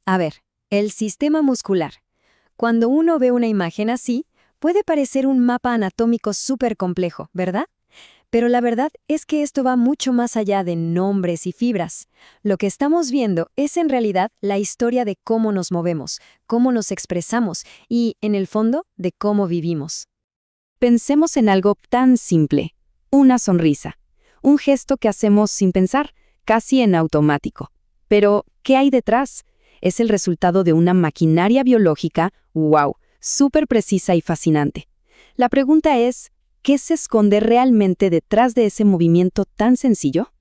A ver, el sistema muscular. Cuando uno ve una imagen así, puede parecer un mapa anatómico súper complejo, ¿verdad? Pero la verdad es que esto va mucho más allá de nombres y fibras. Lo que estamos viendo es en realidad la historia de cómo nos movemos, cómo nos expresamos y, en el fondo, de cómo vivimos. Pensemos en algo tan simple, una sonrisa, un gesto que hacemos sin pensar, casi en automático. Pero, ¿qué hay detrás? Es el resultado de una maquinaria biológica, wow, súper precisa y fascinante. La pregunta es, ¿qué se esconde realmente detrás de ese movimiento tan sencillo?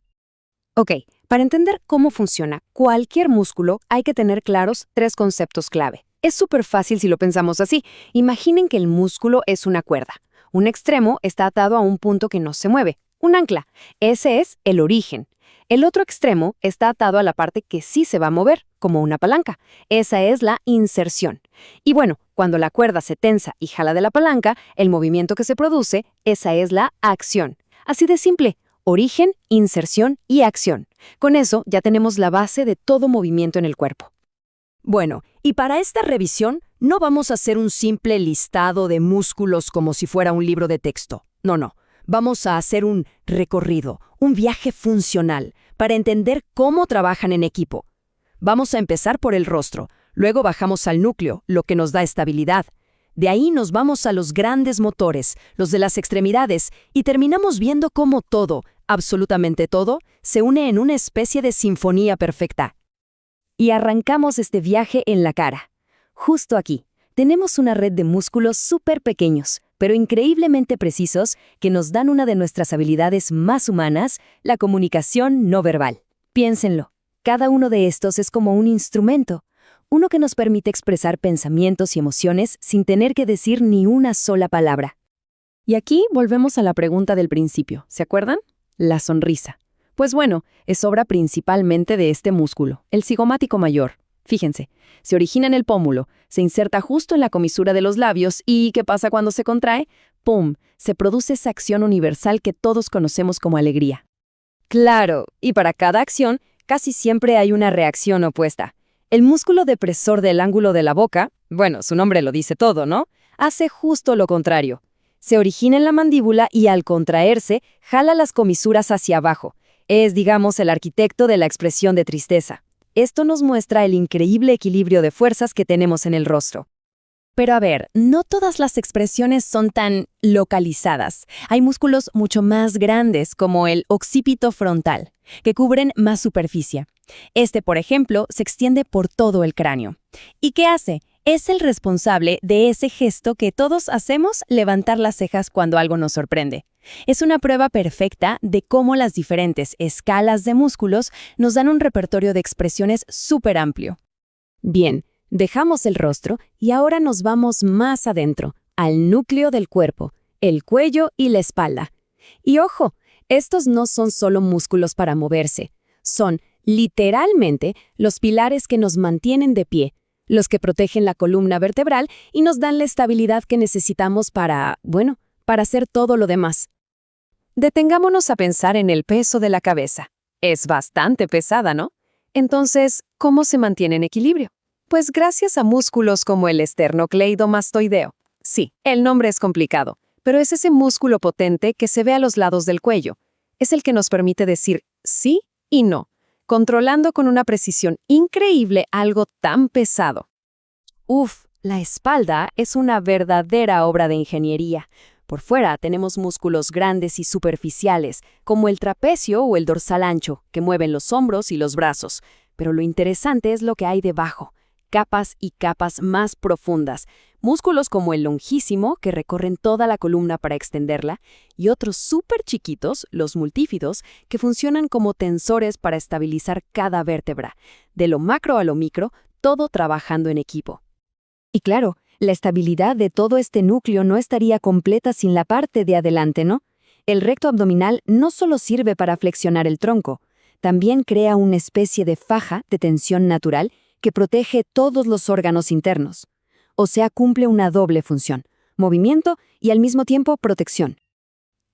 Ok, para entender cómo funciona cualquier músculo hay que tener claros 3 conceptos clave. Es súper fácil si lo pensamos así. Imaginen que el músculo es una cuerda. Un extremo está atado a un punto que no se mueve, un ancla. Ese es el origen. El otro extremo está atado a la parte que sí se va a mover, como una palanca. Esa es la inserción. Y bueno, cuando la cuerda se tensa y jala de la palanca, el movimiento que se produce, esa es la acción. Así de simple. Origen, inserción y acción. Con eso ya tenemos la base de todo movimiento en el cuerpo. Bueno, y para esta revisión no vamos a hacer un simple listado de músculos como si fuera un libro de texto. No. Vamos a hacer un recorrido, un viaje funcional, para entender cómo trabajan en equipo. Vamos a empezar por el rostro, luego bajamos al núcleo, lo que nos da estabilidad. De ahí nos vamos a los grandes motores, los de las extremidades, y terminamos viendo cómo todo, absolutamente todo, se une en una especie de sinfonía perfecta. Y arrancamos este viaje en la cara. Justo aquí, tenemos una red de músculos súper pequeños, pero increíblemente precisos, que nos dan una de nuestras habilidades más humanas, la comunicación no verbal. Piénsenlo, cada uno de estos es como un instrumento, uno que nos permite expresar pensamientos y emociones sin tener que decir ni una sola palabra. Y aquí volvemos a la pregunta del principio, ¿se acuerdan? La sonrisa. Pues bueno, es obra principalmente de este músculo, el cigomático mayor. Fíjense, se origina en el pómulo, se inserta justo en la comisura de los labios y ¿qué pasa cuando se contrae? ¡Pum! Se produce esa acción universal que todos conocemos como alegría. Claro, y para cada acción, casi siempre hay una reacción opuesta. El músculo depresor del ángulo de la boca, bueno, su nombre lo dice todo, ¿no? Hace justo lo contrario. Se origina en la mandíbula y al contraerse, jala las comisuras hacia abajo. Es, digamos, el arquitecto de la expresión de tristeza. Esto nos muestra el increíble equilibrio de fuerzas que tenemos en el rostro. Pero a ver, no todas las expresiones son tan localizadas. Hay músculos mucho más grandes, como el occipito frontal, que cubren más superficie. Este, por ejemplo, se extiende por todo el cráneo. ¿Y qué hace? Es el responsable de ese gesto que todos hacemos, levantar las cejas cuando algo nos sorprende. Es una prueba perfecta de cómo las diferentes escalas de músculos nos dan un repertorio de expresiones súper amplio. Bien, dejamos el rostro y ahora nos vamos más adentro, al núcleo del cuerpo, el cuello y la espalda. Y ojo, estos no son solo músculos para moverse, son literalmente los pilares que nos mantienen de pie, los que protegen la columna vertebral y nos dan la estabilidad que necesitamos para hacer todo lo demás. Detengámonos a pensar en el peso de la cabeza. Es bastante pesada, ¿no? Entonces, ¿cómo se mantiene en equilibrio? Pues gracias a músculos como el esternocleidomastoideo. Sí, el nombre es complicado, pero es ese músculo potente que se ve a los lados del cuello. Es el que nos permite decir sí y no, controlando con una precisión increíble algo tan pesado. La espalda es una verdadera obra de ingeniería. Por fuera tenemos músculos grandes y superficiales, como el trapecio o el dorsal ancho, que mueven los hombros y los brazos. Pero lo interesante es lo que hay debajo, capas y capas más profundas. Músculos como el longísimo, que recorren toda la columna para extenderla, y otros súper chiquitos, los multífidos, que funcionan como tensores para estabilizar cada vértebra. De lo macro a lo micro, todo trabajando en equipo. Y claro, la estabilidad de todo este núcleo no estaría completa sin la parte de adelante, ¿no? El recto abdominal no solo sirve para flexionar el tronco, también crea una especie de faja de tensión natural que protege todos los órganos internos. O sea, cumple una doble función, movimiento y al mismo tiempo protección.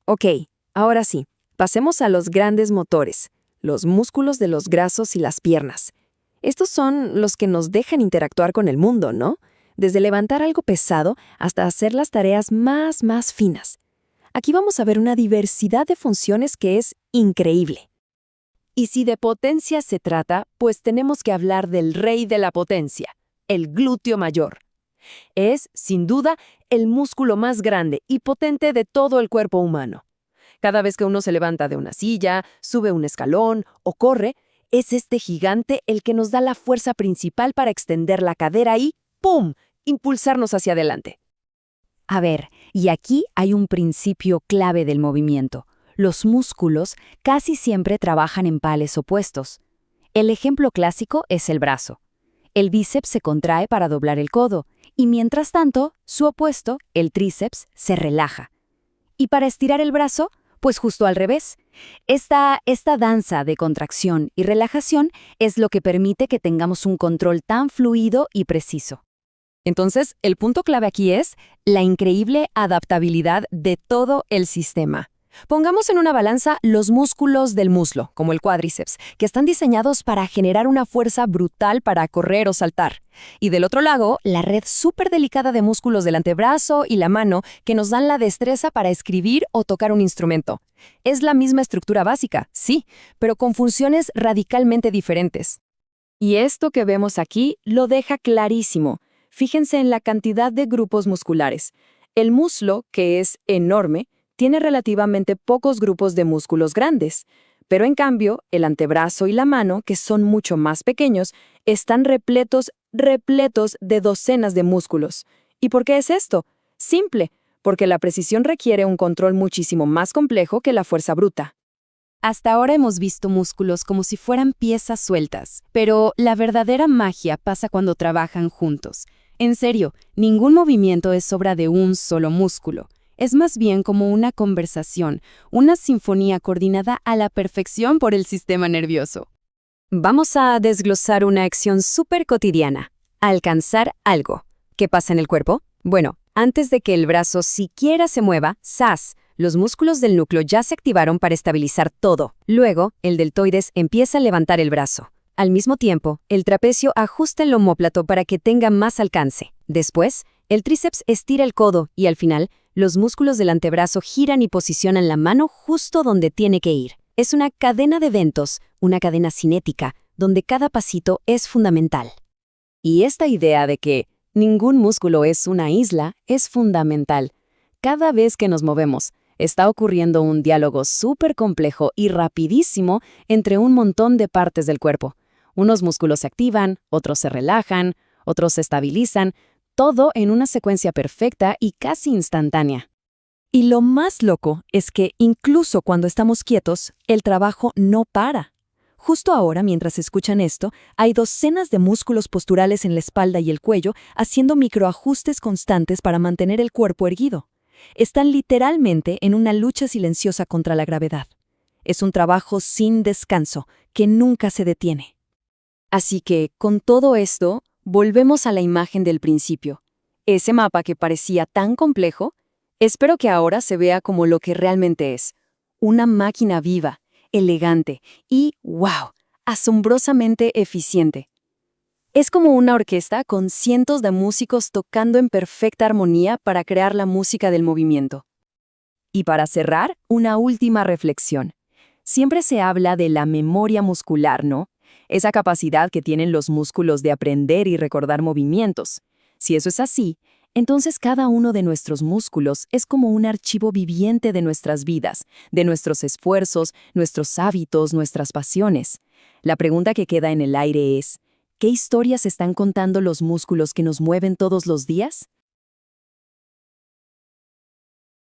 Ok, ahora sí, pasemos a los grandes motores, los músculos de los brazos y las piernas. Estos son los que nos dejan interactuar con el mundo, ¿no? Desde levantar algo pesado hasta hacer las tareas más finas. Aquí vamos a ver una diversidad de funciones que es increíble. Y si de potencia se trata, pues tenemos que hablar del rey de la potencia, el glúteo mayor. Es, sin duda, el músculo más grande y potente de todo el cuerpo humano. Cada vez que uno se levanta de una silla, sube un escalón o corre, es este gigante el que nos da la fuerza principal para extender la cadera y ¡pum!, impulsarnos hacia adelante. A ver, y aquí hay un principio clave del movimiento. Los músculos casi siempre trabajan en pares opuestos. El ejemplo clásico es el brazo. El bíceps se contrae para doblar el codo, y mientras tanto, su opuesto, el tríceps, se relaja. Y para estirar el brazo, pues justo al revés. Esta danza de contracción y relajación es lo que permite que tengamos un control tan fluido y preciso. Entonces, el punto clave aquí es la increíble adaptabilidad de todo el sistema. Pongamos en una balanza los músculos del muslo, como el cuádriceps, que están diseñados para generar una fuerza brutal para correr o saltar. Y del otro lado, la red súper delicada de músculos del antebrazo y la mano que nos dan la destreza para escribir o tocar un instrumento. Es la misma estructura básica, sí, pero con funciones radicalmente diferentes. Y esto que vemos aquí lo deja clarísimo. Fíjense en la cantidad de grupos musculares. El muslo, que es enorme, tiene relativamente pocos grupos de músculos grandes, pero en cambio, el antebrazo y la mano, que son mucho más pequeños, están repletos de docenas de músculos. ¿Y por qué es esto? Simple, porque la precisión requiere un control muchísimo más complejo que la fuerza bruta. Hasta ahora hemos visto músculos como si fueran piezas sueltas, pero la verdadera magia pasa cuando trabajan juntos. En serio, ningún movimiento es obra de un solo músculo. Es más bien como una conversación, una sinfonía coordinada a la perfección por el sistema nervioso. Vamos a desglosar una acción súper cotidiana: alcanzar algo. ¿Qué pasa en el cuerpo? Bueno, antes de que el brazo siquiera se mueva, ¡zas!, los músculos del núcleo ya se activaron para estabilizar todo. Luego, el deltoides empieza a levantar el brazo. Al mismo tiempo, el trapecio ajusta el omóplato para que tenga más alcance. Después, el tríceps estira el codo y al final, los músculos del antebrazo giran y posicionan la mano justo donde tiene que ir. Es una cadena de eventos, una cadena cinética, donde cada pasito es fundamental. Y esta idea de que ningún músculo es una isla es fundamental. Cada vez que nos movemos, está ocurriendo un diálogo súper complejo y rapidísimo entre un montón de partes del cuerpo. Unos músculos se activan, otros se relajan, otros se estabilizan, todo en una secuencia perfecta y casi instantánea. Y lo más loco es que incluso cuando estamos quietos, el trabajo no para. Justo ahora, mientras escuchan esto, hay docenas de músculos posturales en la espalda y el cuello haciendo microajustes constantes para mantener el cuerpo erguido. Están literalmente en una lucha silenciosa contra la gravedad. Es un trabajo sin descanso, que nunca se detiene. Así que, con todo esto, volvemos a la imagen del principio. Ese mapa que parecía tan complejo, espero que ahora se vea como lo que realmente es. Una máquina viva, elegante y, ¡wow!, asombrosamente eficiente. Es como una orquesta con cientos de músicos tocando en perfecta armonía para crear la música del movimiento. Y para cerrar, una última reflexión. Siempre se habla de la memoria muscular, ¿no? Esa capacidad que tienen los músculos de aprender y recordar movimientos. Si eso es así, entonces cada uno de nuestros músculos es como un archivo viviente de nuestras vidas, de nuestros esfuerzos, nuestros hábitos, nuestras pasiones. La pregunta que queda en el aire es, ¿qué historias están contando los músculos que nos mueven todos los días?